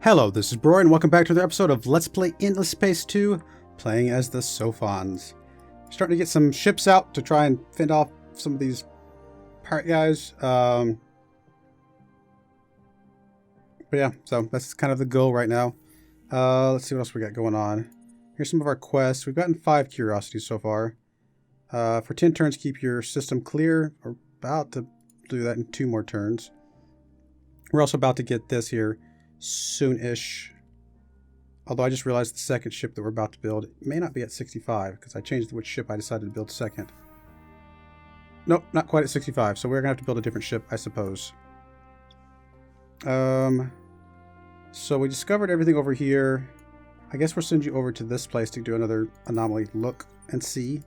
Hello, this is Broyar, and welcome back to another episode of Let's Play Endless Space 2, playing as the Sophons. Starting to get some ships out to try and fend off some of these pirate guys. But yeah, so that's kind of the goal right now. Let's see what else we got going on. Here's some of our quests. We've gotten 5 curiosities so far. For 10 turns, keep your system clear. We're about to do that in 2 more turns. We're also about to get this here soon-ish. Although I just realized the second ship that we're about to build may not be at 65 because I changed which ship I decided to build second. Nope, not quite at 65, so we're gonna have to build a different ship, I suppose. So we discovered everything over here. I guess we'll send you over to this place to do another anomaly look and see.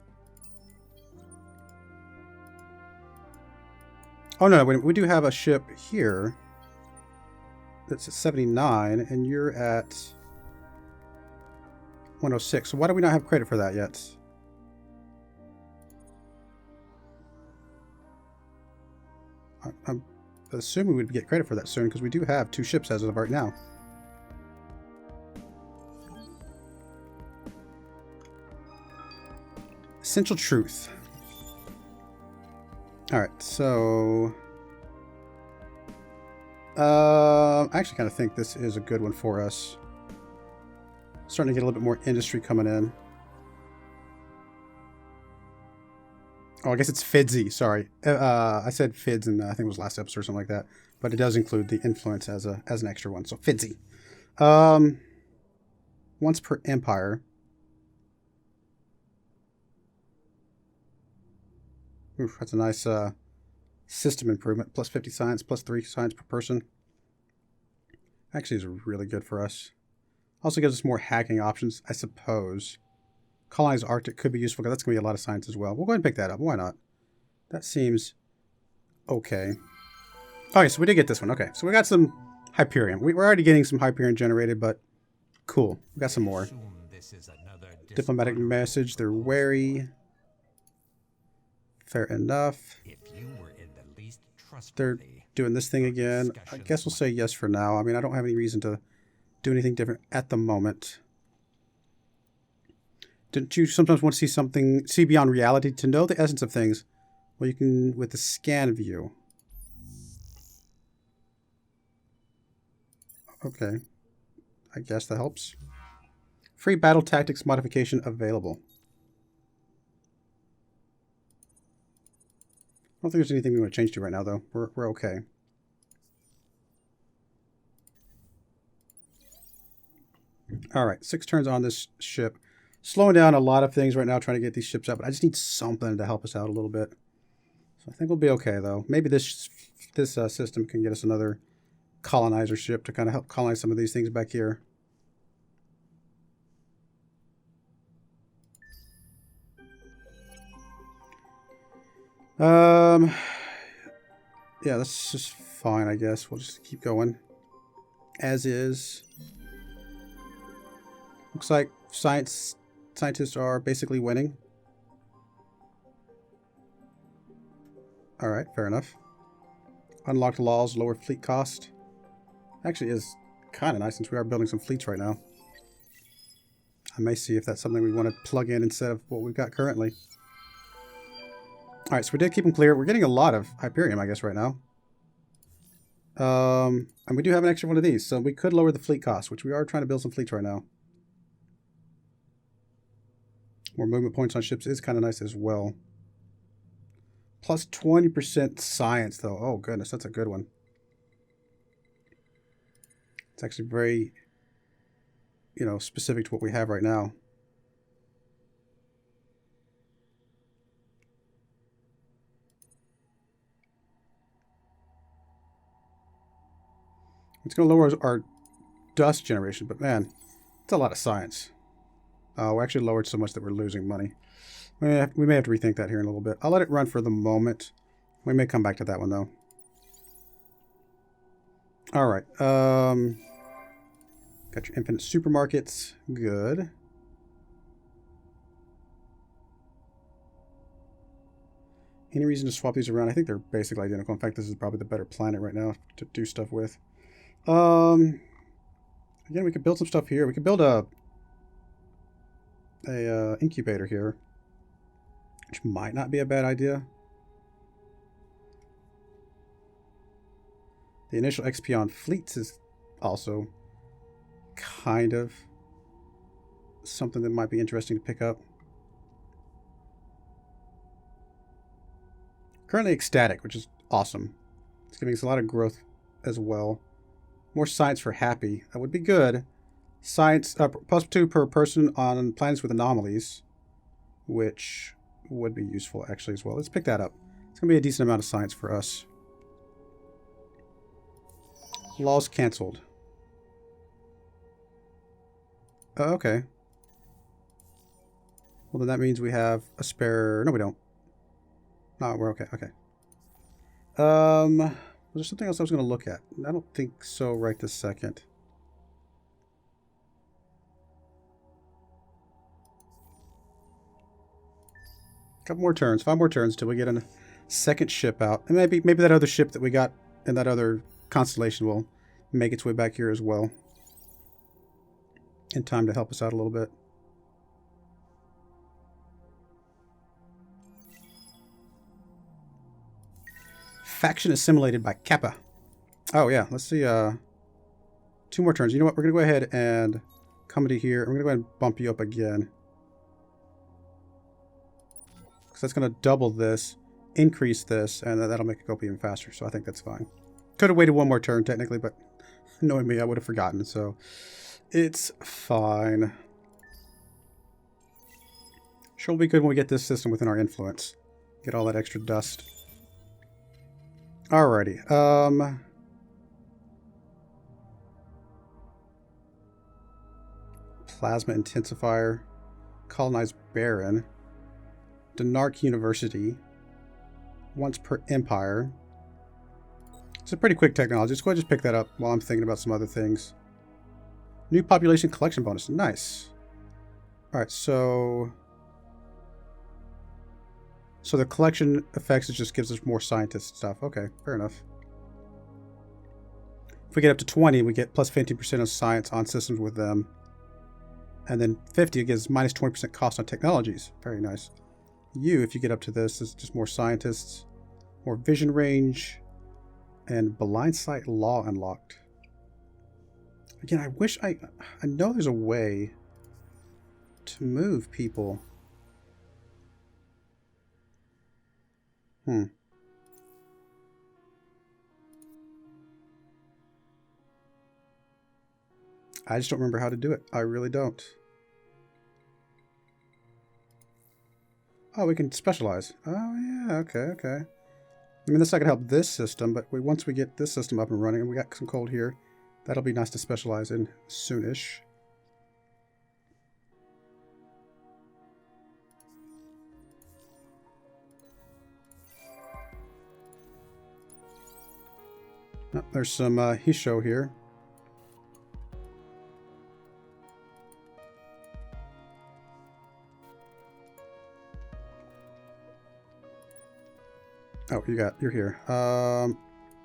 Oh no, we do have a ship here that's at 79, and you're at 106. So why do we not have credit for that yet? I'm assuming we'd get credit for that soon, because we do have 2 ships as of right now. Essential truth. Alright, so I actually kind of think this is a good one for us. Starting to get a little bit more industry coming in. Oh, I guess it's Fidzy. Sorry, I said Fids, and I think it was last episode or something like that. But it does include the influence as an extra one. So Fidzy. Once per empire. Oof, that's a nice system improvement. Plus 50 science, plus 3 science per person. Actually is really good for us. Also gives us more hacking options, I suppose. Colonize Arctic could be useful because that's going to be a lot of science as well. We'll go ahead and pick that up. Why not? That seems okay. Okay, so we did get this one. Okay, so we got some Hyperion. We're already getting some Hyperion generated, but cool. We got some more. Diplomatic message. They're wary. Fair enough. They're doing this thing again. I guess we'll say yes for now. I mean, I don't have any reason to do anything different at the moment. Didn't you sometimes want to see beyond reality, to know the essence of things? Well, you can with the scan view. Okay. I guess that helps. Free battle tactics modification available. I don't think there's anything we want to change to right now, though. We're okay. Alright, 6 turns on this ship. Slowing down a lot of things right now, trying to get these ships up, but I just need something to help us out a little bit. So I think we'll be okay, though. Maybe this system can get us another colonizer ship to kind of help colonize some of these things back here. Yeah, that's just fine, I guess. We'll just keep going as is. Looks like scientists are basically winning. Alright, fair enough. Unlocked laws, lower fleet cost. Actually is kind of nice since we are building some fleets right now. I may see if that's something we want to plug in instead of what we've got currently. Alright, so we did keep them clear. We're getting a lot of Hyperion, I guess, right now. And we do have an extra one of these, so we could lower the fleet cost, which we are trying to build some fleets right now. More movement points on ships is kind of nice as well. Plus 20% science, though. Oh, goodness, that's a good one. It's actually very, specific to what we have right now. It's going to lower our dust generation, but man, it's a lot of science. We actually lowered so much that we're losing money. We may have to rethink that here in a little bit. I'll let it run for the moment. We may come back to that one, though. Alright. Got your infinite supermarkets. Good. Any reason to swap these around? I think they're basically identical. In fact, this is probably the better planet right now to do stuff with. Again, we could build some stuff here. We could build a incubator here, which might not be a bad idea. The initial XP on fleets is also kind of something that might be interesting to pick up. Currently ecstatic, which is awesome. It's giving us a lot of growth as well. More science for happy. That would be good. Science +2 per person on planets with anomalies, which would be useful actually as well. Let's pick that up. It's going to be a decent amount of science for us. Laws canceled. Okay. Well, then that means we have a spare... No, we don't. No, we're okay. Okay. Was there something else I was going to look at? I don't think so right this second. Couple more turns. 5 more turns till we get a second ship out. And maybe that other ship that we got in that other constellation will make its way back here as well. In time to help us out a little bit. Faction assimilated by Kappa. Oh yeah, let's see. 2 more turns. You know what? We're gonna go ahead and come to here. I'm gonna go ahead and bump you up again. Because that's gonna double this, increase this, and that'll make it go up even faster. So I think that's fine. Could have waited 1 more turn technically, but knowing me, I would have forgotten. So it's fine. Sure will be good when we get this system within our influence. Get all that extra dust. Alrighty. Plasma intensifier. Colonized Baron. Denark University. Once per empire. It's a pretty quick technology. Let's go ahead and just pick that up while I'm thinking about some other things. New population collection bonus. Nice. Alright, so the collection effects, it just gives us more scientist stuff. Okay, fair enough. If we get up to 20, we get plus 15% of science on systems with them. And then 50, it gives minus 20% cost on technologies. Very nice. You, if you get up to this, is just more scientists, more vision range, and blind sight law unlocked. Again, I wish I know there's a way to move people. I just don't remember how to do it. I really don't. Oh, we can specialize. Oh, yeah. Okay, okay. I mean, this I could help this system, but once we get this system up and running, and we got some cold here, that'll be nice to specialize in soonish. Oh, there's some Hisho here. Oh, you're here.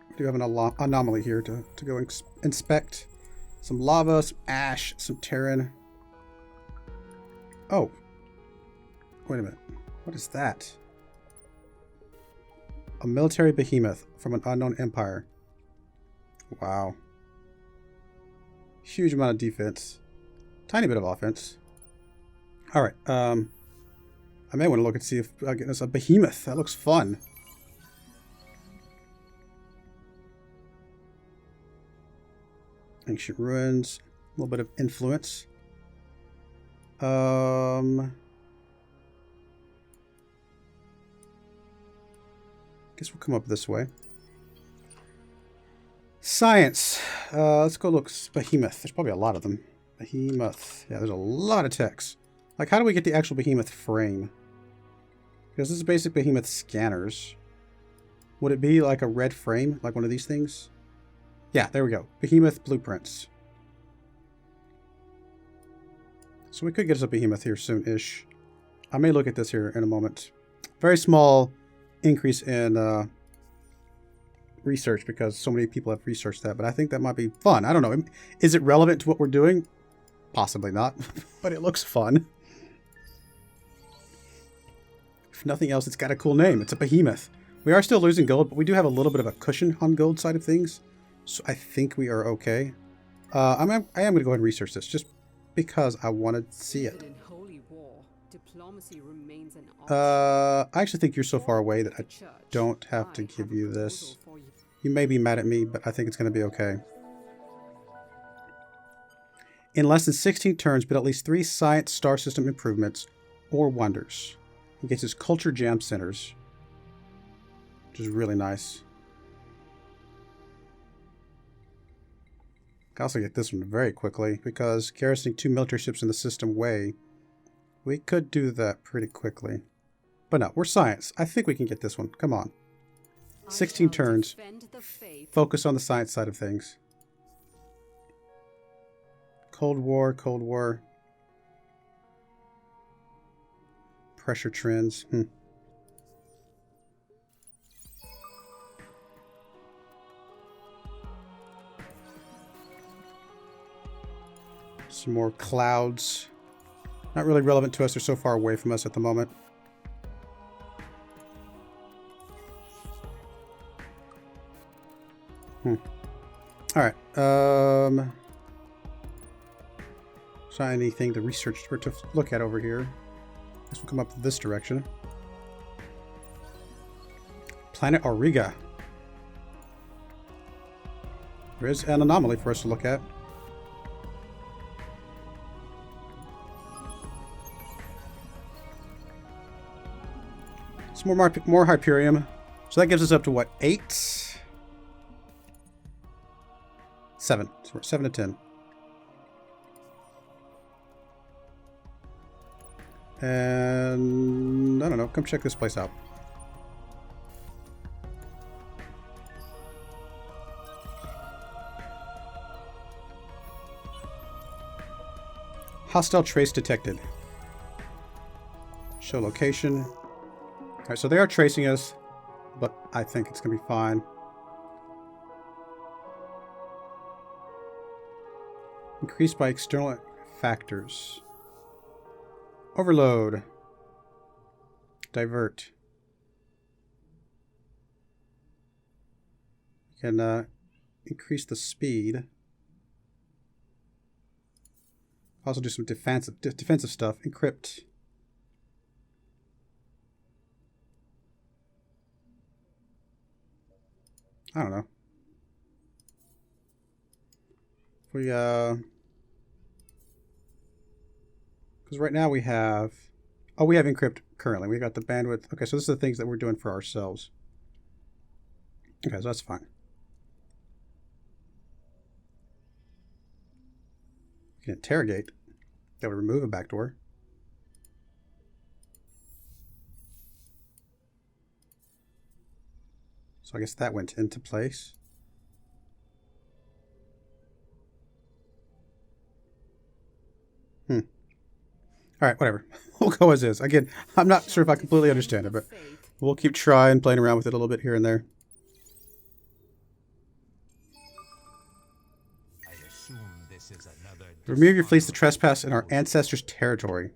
We do have an anomaly here to go inspect. Some lava, some ash, some terran. Oh. Wait a minute. What is that? A military behemoth from an unknown empire. Wow. Huge amount of defense. Tiny bit of offense. Alright. I may want to look and see if I get us a behemoth. That looks fun. Ancient ruins. A little bit of influence. Guess we'll come up this way. Science. Let's go look. Behemoth. There's probably a lot of them. Behemoth. Yeah, there's a lot of text. Like, how do we get the actual behemoth frame? Because this is basic behemoth scanners. Would it be like a red frame? Like one of these things? Yeah, there we go. Behemoth blueprints. So we could get us a behemoth here soon-ish. I may look at this here in a moment. Very small increase in research because so many people have researched that, but I think that might be fun. I don't know. Is it relevant to what we're doing? Possibly not, but it looks fun. If nothing else, it's got a cool name. It's a behemoth. We are still losing gold, but we do have a little bit of a cushion on gold side of things, so I think we are okay. I am going to go ahead and research this just because I want to see it. I actually think you're so far away that I don't have to give you this. You may be mad at me, but I think it's going to be okay. In less than 16 turns, but at least 3 science star system improvements or wonders. He gets his culture jam centers, which is really nice. I can also get this one very quickly because garrisoning 2 military ships in the system way, we could do that pretty quickly. But no, we're science. I think we can get this one. Come on. 16 turns. Focus on the science side of things. Cold War, Cold War. Pressure trends. Some more clouds. Not really relevant to us. They're so far away from us at the moment. Alright. Is there anything to research or to look at over here? Guess we'll come up this direction. Planet Auriga. There is an anomaly for us to look at. Some more Hyperium. So that gives us up to what? 8? 7. So we're 7 to 10. And I don't know. Come check this place out. Hostile trace detected. Show location. Alright, so they are tracing us, but I think it's going to be fine. Increased by external factors. Overload. Divert. You can increase the speed. Also do some defensive stuff. Encrypt. I don't know. If we, because right now we have, oh, we have encrypt currently. We got the bandwidth. Okay, so this is the things that we're doing for ourselves. Okay, so that's fine. We can interrogate. That would remove a backdoor. So I guess that went into place. All right, whatever. We'll go as is. Again, I'm not sure if I completely understand it, but we'll keep trying, playing around with it a little bit here and there. I assume this is another. Remove your fleets to trespass in our ancestors' territory.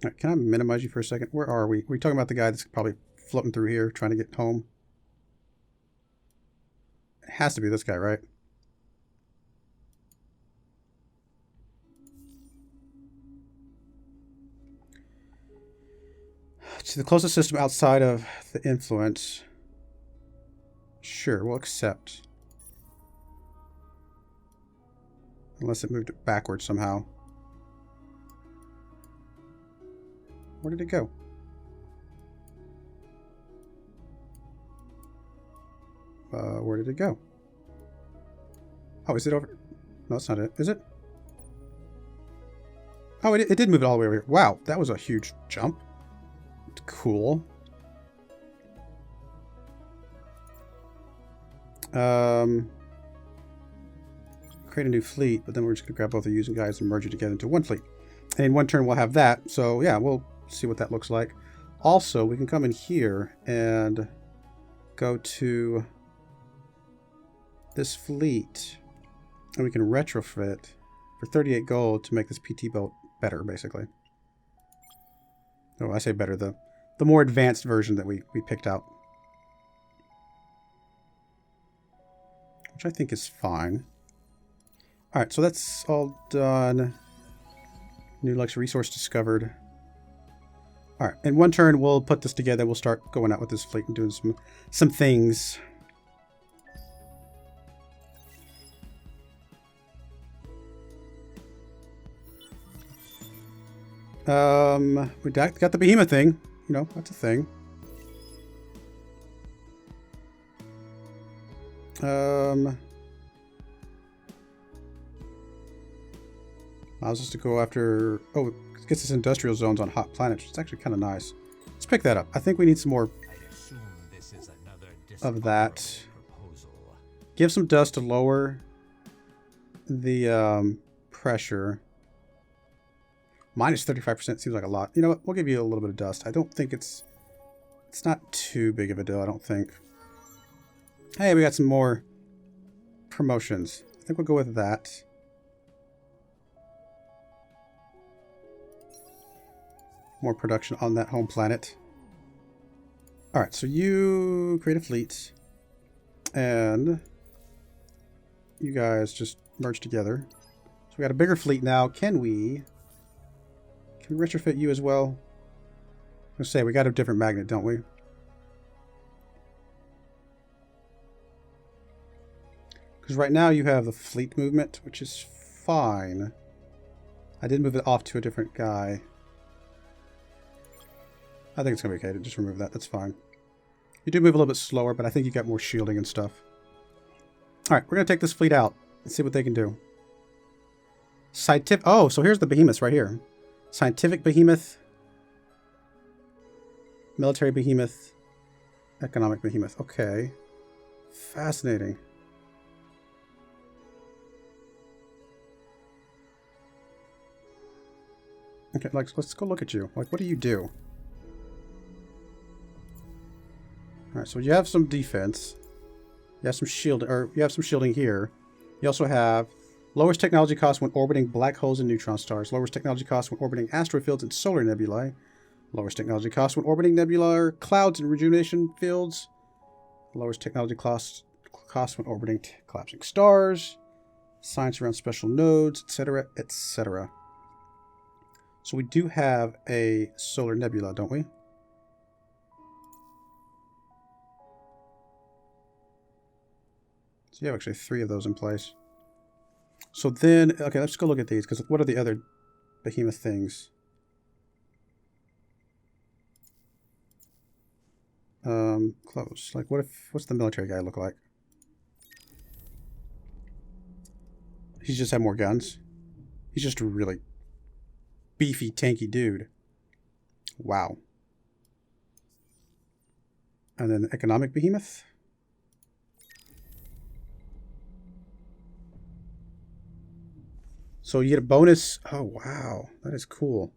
All right, can I minimize you for a second? Where are we? We're talking about the guy that's probably floating through here, trying to get home. It has to be this guy, right? To the closest system outside of the influence. Sure, we'll accept. Unless it moved it backwards somehow. Where did it go? Where did it go? Oh, is it over? No, that's not it. Is it? Oh, it did move it all the way over here. Wow, that was a huge jump. Cool. Create a new fleet, but then we're just going to grab both of these guys and merge it together into one fleet. And in one turn, we'll have that. So, yeah, we'll see what that looks like. Also, we can come in here and go to this fleet, and we can retrofit for 38 gold to make this PT boat better, basically. Oh, I say better, the more advanced version that we picked out. Which I think is fine. Alright, so that's all done. New luxury resource discovered. Alright, in one turn we'll put this together. We'll start going out with this fleet and doing some things. We got the behemoth thing. You know, that's a thing. Allows us to go after... Oh, it gets us industrial zones on hot planets, which is actually kind of nice. Let's pick that up. I think we need some more of that. Give some dust to lower the pressure. Minus 35% seems like a lot. You know what? We'll give you a little bit of dust. I don't think it's not too big of a deal, I don't think. Hey, we got some more promotions. I think we'll go with that. More production on that home planet. Alright, so you create a fleet. And you guys just merge together. So we got a bigger fleet now. Can we retrofit you as well? I was gonna say, we got a different magnet, don't we? Because right now you have the fleet movement, which is fine. I did move it off to a different guy. I think it's going to be okay to just remove that. That's fine. You do move a little bit slower, but I think you got more shielding and stuff. Alright, we're going to take this fleet out and see what they can do. Scientific... Oh, so here's the behemoths right here. Scientific behemoth. Military behemoth. Economic behemoth. Okay. Fascinating. Okay, like, let's go look at you. Like, what do you do? Alright, so you have some defense. You have some shield, or you have some shielding here. You also have lowers technology costs when orbiting black holes and neutron stars. Lowers technology costs when orbiting asteroid fields and solar nebulae. Lowers technology costs when orbiting nebular clouds and rejuvenation fields. Lowers technology costs when orbiting collapsing stars. Science around special nodes, etc., etc. So we do have a solar nebula, don't we? So you have actually 3 of those in place. So then, okay, let's go look at these, because what are the other behemoth things? Close. Like, what's the military guy look like? He's just had more guns. He's just a really beefy, tanky dude. Wow. And then the economic behemoth. So you get a bonus. Oh, wow. That is cool.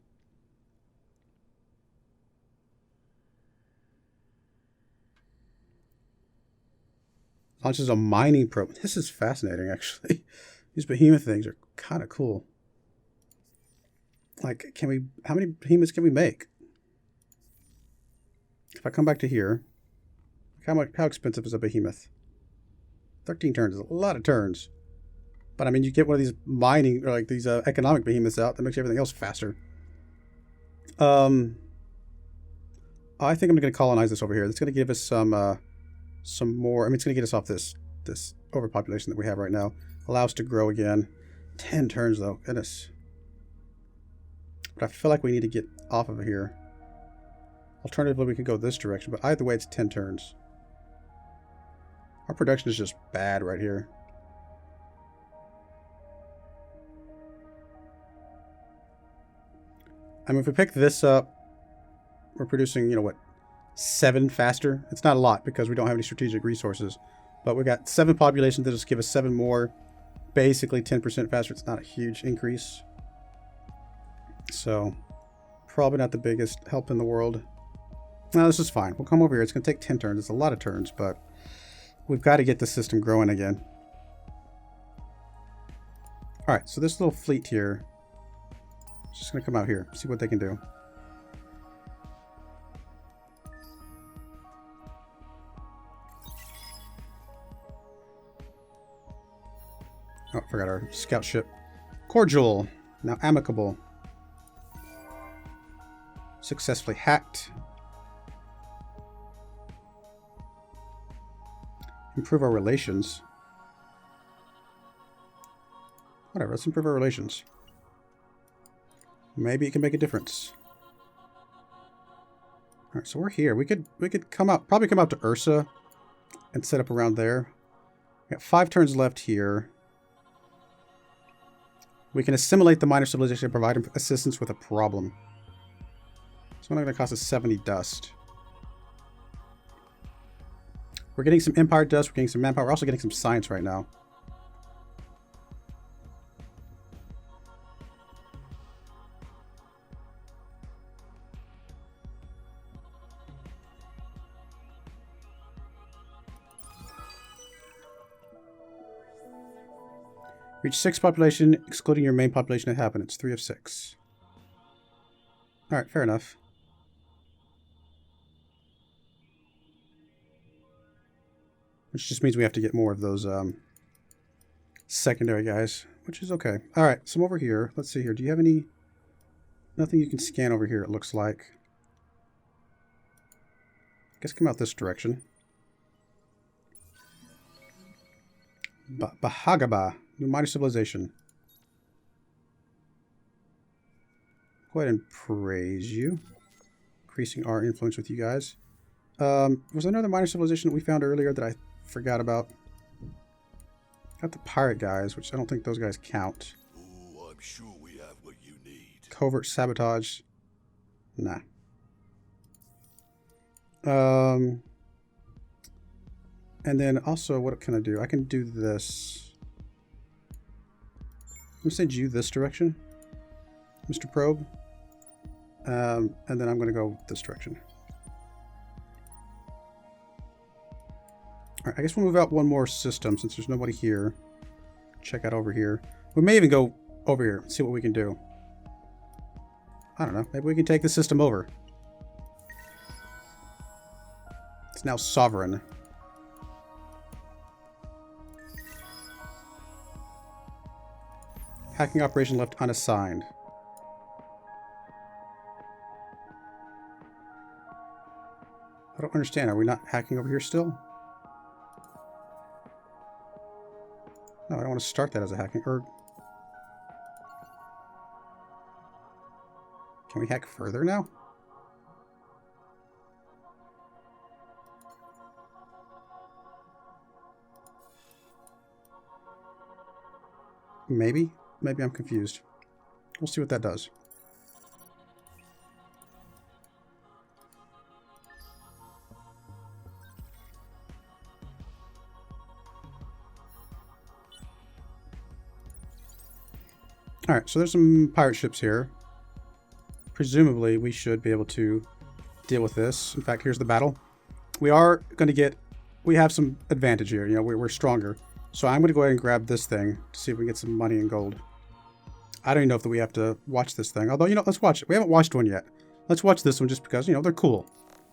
Launches a mining probe. This is fascinating, actually. These behemoth things are kind of cool. Like, how many behemoths can we make? If I come back to here, how expensive is a behemoth? 13 turns is a lot of turns. But I mean, you get one of these mining, or like these economic behemoths out, that makes everything else faster. I think I'm going to colonize this over here. That's going to give us some more. I mean, it's going to get us off this overpopulation that we have right now. Allow us to grow again. 10 turns though, goodness. But I feel like we need to get off of here. Alternatively, we could go this direction, but either way, it's 10 turns. Our production is just bad right here. I mean, if we pick this up, we're producing, you know what, 7 faster. It's not a lot because we don't have any strategic resources. But we got 7 population that just give us 7 more. Basically 10% faster. It's not a huge increase. So, probably not the biggest help in the world. No, this is fine. We'll come over here. It's going to take 10 turns. It's a lot of turns, but we've got to get the system growing again. Alright, so this little fleet here is just going to come out here, see what they can do. Oh, forgot our scout ship. Cordial. Now amicable. Successfully hacked. Improve our relations. Whatever, let's improve our relations. Maybe it can make a difference. Alright, so we're here. We could come out, probably come out to Ursa and set up around there. We got 5 turns left here. We can assimilate the minor civilization and provide assistance with a problem. It's only going to cost us 70 dust. We're getting some empire dust, we're getting some manpower, we're also getting some science right now. Reach 6 population, excluding your main population inhabitants. 3 of 6. Alright, fair enough. Which just means we have to get more of those secondary guys, which is okay. Alright, so I'm over here. Let's see here. Do you have any... Nothing you can scan over here, it looks like. I guess come out this direction. Bahagaba. New minor civilization. Go ahead and praise you. Increasing our influence with you guys. Was there another minor civilization that we found earlier that I forgot about? Got the pirate guys, which I don't think those guys count. Ooh, I'm sure we have what you need. Covert sabotage. Nah. And then also, what can I do? I can do this. I'm going to send you this direction, Mr. Probe. And then I'm going to go this direction. Alright, I guess we'll move out one more system since there's nobody here. Check out over here. We may even go over here and see what we can do. I don't know. Maybe we can take the system over. It's now sovereign. Hacking operation left unassigned. I don't understand. Are we not hacking over here still? No, I don't want to start that as a hacking. Or can we hack further now? Maybe. Maybe I'm confused. We'll see what that does. Alright, so there's some pirate ships here. Presumably, we should be able to deal with this. In fact, here's the battle. We are going to get... We have some advantage here. You know, we're stronger. So I'm going to go ahead and grab this thing to see if we can get some money and gold. I don't even know if we have to watch this thing. Although, you know, let's watch it. We haven't watched one yet. Let's watch this one just because, you know, they're cool.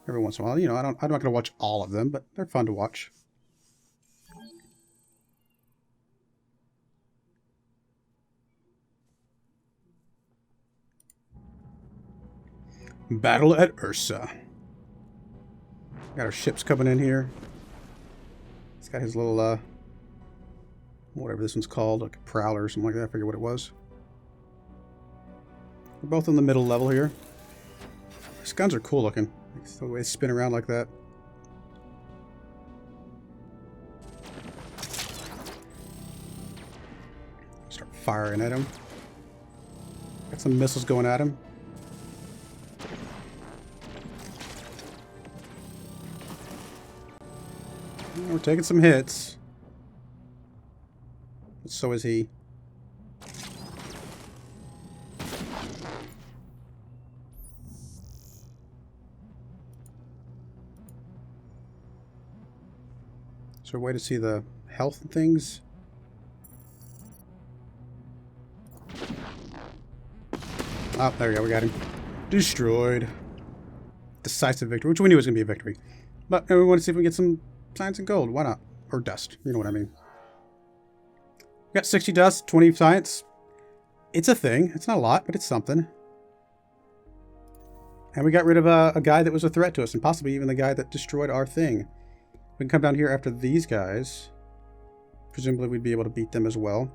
Every once in a while. You know, I'm not going to watch all of them, but they're fun to watch. Battle at Ursa. Got our ships coming in here. He's got his little, whatever this one's called, like a prowler or something like that. I forget what it was. We're both on the middle level here. These guns are cool looking. The way they spin around like that. Start firing at him. Got some missiles going at him. We're taking some hits. But so is he. Is there a way to see the health and things? Oh, there we go. We got him. Destroyed. Decisive victory, which we knew was going to be a victory. But we want to see if we can get some science and gold. Why not? Or dust. You know what I mean. We got 60 dust, 20 science. It's a thing. It's not a lot, but it's something. And we got rid of a guy that was a threat to us, and possibly even the guy that destroyed our thing. We can come down here after these guys. Presumably we'd be able to beat them as well.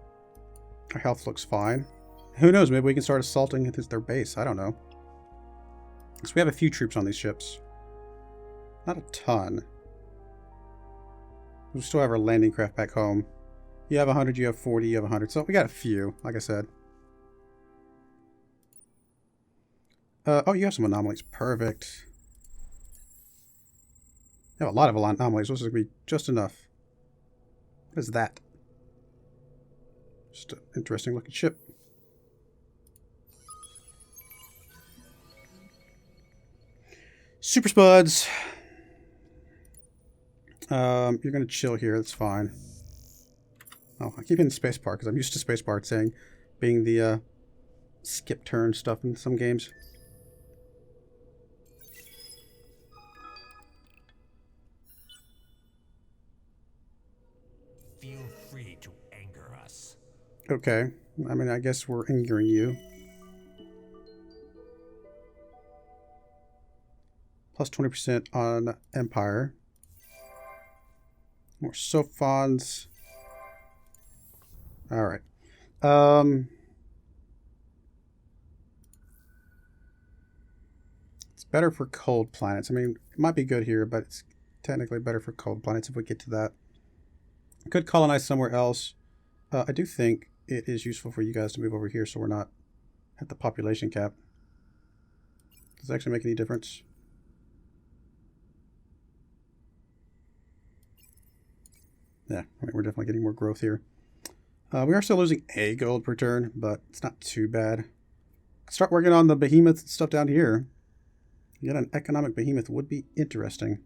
Our health looks fine. Who knows, maybe we can start assaulting their base. I don't know. So we have a few troops on these ships. Not a ton. We still have our landing craft back home. You have 100, you have 40, you have 100. So we got a few, like I said. Oh, you have some anomalies. Perfect. You have a lot of anomalies. This is going to be just enough. What is that? Just an interesting looking ship. Super Spuds. You're going to chill here. That's fine. Oh, I keep hitting spacebar because I'm used to spacebar saying being the skip turn stuff in some games. Feel free to anger us. Okay. I mean, I guess we're angering you. Plus 20% on Empire. More Sophons. Alright. It's better for cold planets. I mean, it might be good here, but it's technically better for cold planets if we get to that. Could colonize somewhere else. I do think it is useful for you guys to move over here so we're not at the population cap. Does it actually make any difference? Yeah, I mean, we're definitely getting more growth here. We are still losing a gold per turn, but it's not too bad. Start working on the behemoth stuff down here. Yet an economic behemoth would be interesting.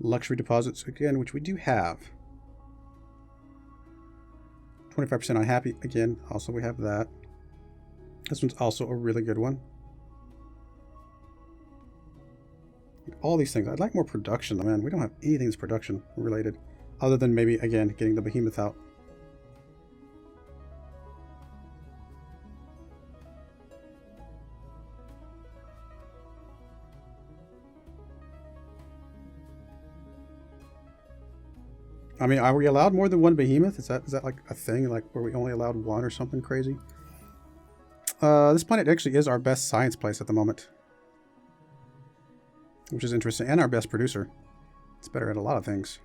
Luxury deposits, again, which we do have. 25% on happy, again, also we have that. This one's also a really good one. All these things. I'd like more production, though, man. We don't have anything that's production related, other than maybe, again, getting the behemoth out. I mean, are we allowed more than one behemoth? Is that like a thing, like where we only allowed one or something crazy? This planet actually is our best science place at the moment, which is interesting, and our best producer. It's better at a lot of things.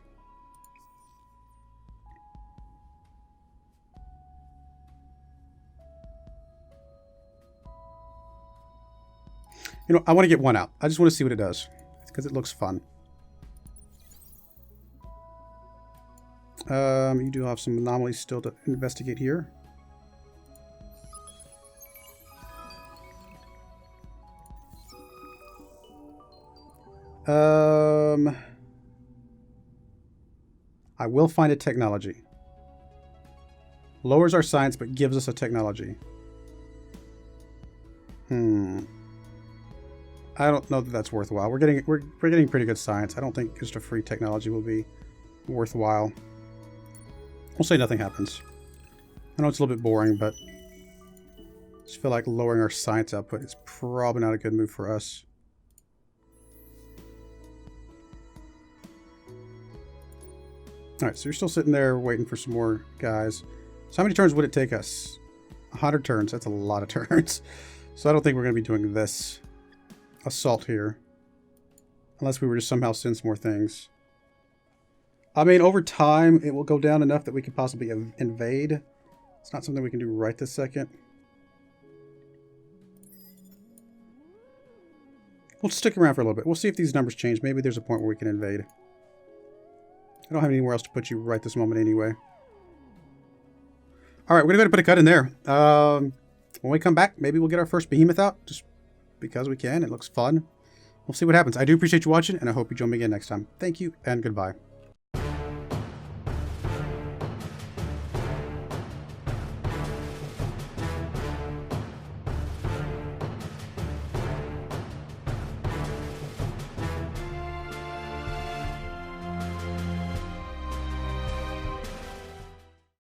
You know, I want to get one out. I just want to see what it does because it looks fun. You do have some anomalies still to investigate here. I will find a technology. Lowers our science, but gives us a technology. I don't know that that's worthwhile. We're getting pretty good science. I don't think just a free technology will be worthwhile. We'll say nothing happens. I know it's a little bit boring, but I just feel like lowering our science output is probably not a good move for us. Alright, so you're still sitting there waiting for some more guys. So how many turns would it take us? 100 turns. That's a lot of turns. So I don't think we're going to be doing this assault here. Unless we were to somehow send some more things. I mean, over time, it will go down enough that we could possibly invade. It's not something we can do right this second. We'll stick around for a little bit. We'll see if these numbers change. Maybe there's a point where we can invade. I don't have anywhere else to put you right this moment anyway. All right, we're going to go ahead and put a cut in there. When we come back, maybe we'll get our first behemoth out, just because we can. It looks fun. We'll see what happens. I do appreciate you watching, and I hope you join me again next time. Thank you, and goodbye.